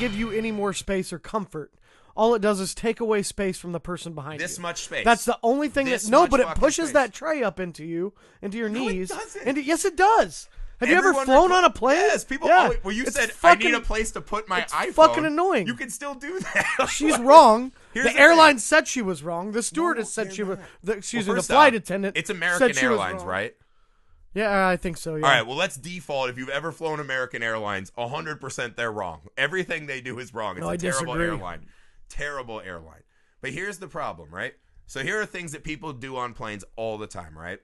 give you any more space or comfort. All it does is take away space from the person behind you. This much space. That's the only thing but it pushes that tray up into your knees. No, it doesn't. And yes, it does. Have you ever flown on a plane? Yes, people always, well, you said, I need a place to put my iPhone. It's fucking annoying. You can still do that. She's wrong. Here's the airline said she was wrong. The stewardess said she was... The flight attendant It's American said she was Airlines, wrong. right? Yeah, I think so, yeah. All right, well, let's default. If you've ever flown American Airlines, 100% they're wrong. Everything they do is wrong. It's a terrible airline. Terrible airline. But here's the problem, right? So here are things that people do on planes all the time, right?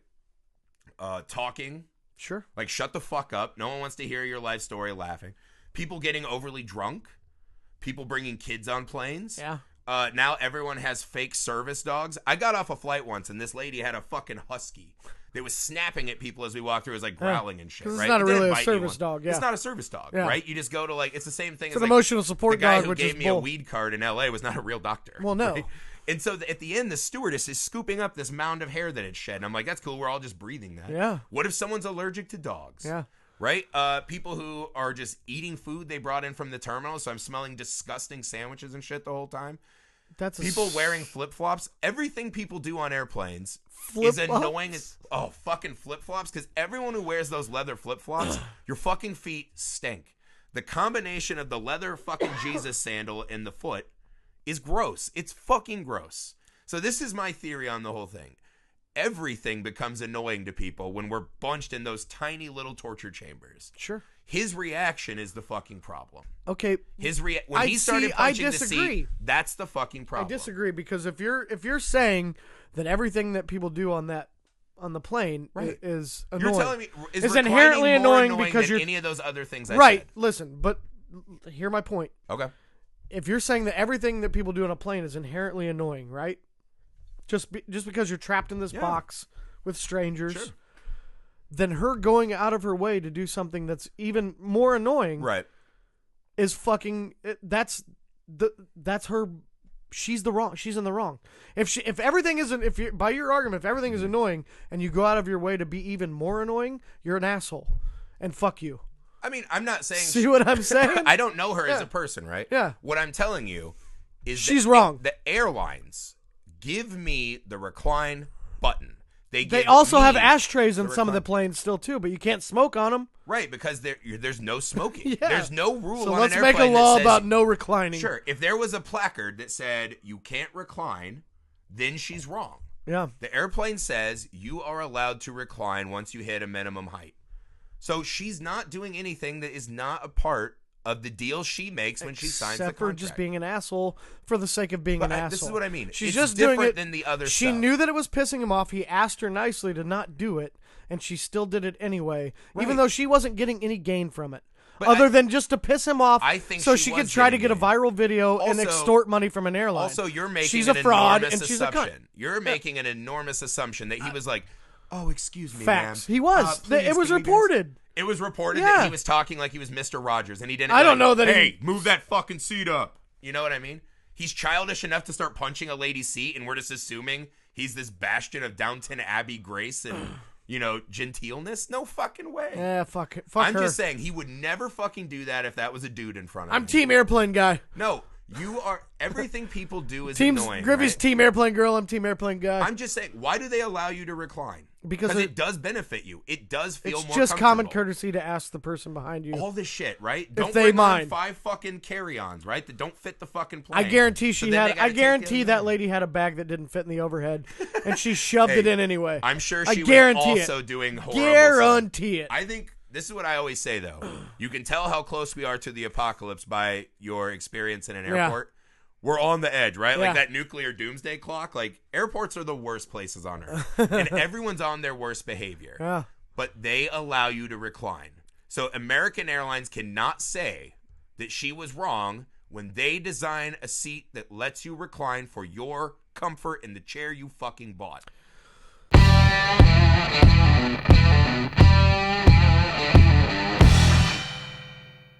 Talking. Sure. Like, shut the fuck up. No one wants to hear your life story laughing. People getting overly drunk. People bringing kids on planes. Yeah. Now everyone has fake service dogs. I got off a flight once, and this lady had a fucking husky that was snapping at people as we walked through. It was like growling and shit, right? It's not really a service dog, yeah. It's not a service dog, right? You just go to, like, it's the same thing it's as an like, emotional support the guy dog, who which gave is me a weed card in L.A. was not a real doctor. Well, no. Right? And so at the end, the stewardess is scooping up this mound of hair that it shed. And I'm like, that's cool. We're all just breathing that. Yeah. What if someone's allergic to dogs? Yeah. Right? People who are just eating food they brought in from the terminal. So I'm smelling disgusting sandwiches and shit the whole time. People wearing flip-flops. Everything people do on airplanes is annoying. Fucking flip-flops. Because everyone who wears those leather flip-flops, your fucking feet stink. The combination of the leather fucking Jesus sandal and the foot is gross. It's fucking gross. So this is my theory on the whole thing. Everything becomes annoying to people when we're bunched in those tiny little torture chambers. Sure. His reaction is the fucking problem. Okay. When he started punching the seat, that's the fucking problem. I disagree, because if you're saying that everything that people do on the plane is annoying, you're telling me is inherently annoying because than any of those other things I said. Listen, but hear my point. Okay. If you're saying that everything that people do on a plane is inherently annoying, right? Just because you're trapped in this box with strangers, then her going out of her way to do something that's even more annoying, is fucking. That's her. She's in the wrong. If everything isn't, by your argument, if everything is annoying and you go out of your way to be even more annoying, you're an asshole, and fuck you. I mean, I'm not saying. See what I'm saying? I don't know her as a person, right? Yeah. What I'm telling you is she's wrong. The airlines give me the recline button. They also have ashtrays in some of the planes still too, but you can't smoke on them. Right, because there's no smoking. There's no rule so on let's an airplane make a law that says, about no reclining. Sure, if there was a placard that said you can't recline, then she's wrong. Yeah. The airplane says you are allowed to recline once you hit a minimum height. So she's not doing anything that is not a part of the deal she makes when she signs the contract. Except for just being an asshole for the sake of being an asshole. This is what I mean. She's it's just different doing it than the other She stuff. knew that it was pissing him off. He asked her nicely to not do it, and she still did it anyway, even though she wasn't getting any gain from it. Other than just to piss him off, I think so she could try to get a viral video and extort money from an airline. Also, you're making she's an a fraud enormous and she's a cunt. assumption. You're making an enormous assumption that he was like, "Oh, excuse me, Facts. ma'am." He was. Please, it was can we reported. It was reported that he was talking like he was Mr. Rogers, and he didn't. I don't know that. Hey, move that fucking seat up. You know what I mean? He's childish enough to start punching a lady's seat, and we're just assuming he's this bastion of Downton Abbey grace and genteelness. No fucking way. Yeah, fuck her. I'm just saying he would never fucking do that if that was a dude in front of him. I'm team airplane guy. No. You are everything people do is Teams, annoying. Griffey's team airplane girl. I'm team airplane guy. I'm just saying, why do they allow you to recline? Because it does benefit you. It does feel more It's just common comfortable. courtesy to ask the person behind you. All this shit, right? If Don't they bring mind. on 5 fucking carry-ons, right? That don't fit the fucking plane. I guarantee I guarantee that lady had a bag that didn't fit in the overhead, and she shoved it in anyway. I'm sure she was also doing horrible Guarantee stuff. it. I think this is what I always say, though. You can tell how close we are to the apocalypse by your experience in an airport. Yeah. We're on the edge, right? Yeah. Like that nuclear doomsday clock. Like, airports are the worst places on earth. And everyone's on their worst behavior. Yeah. But they allow you to recline. So American Airlines cannot say that she was wrong when they design a seat that lets you recline for your comfort in the chair you fucking bought.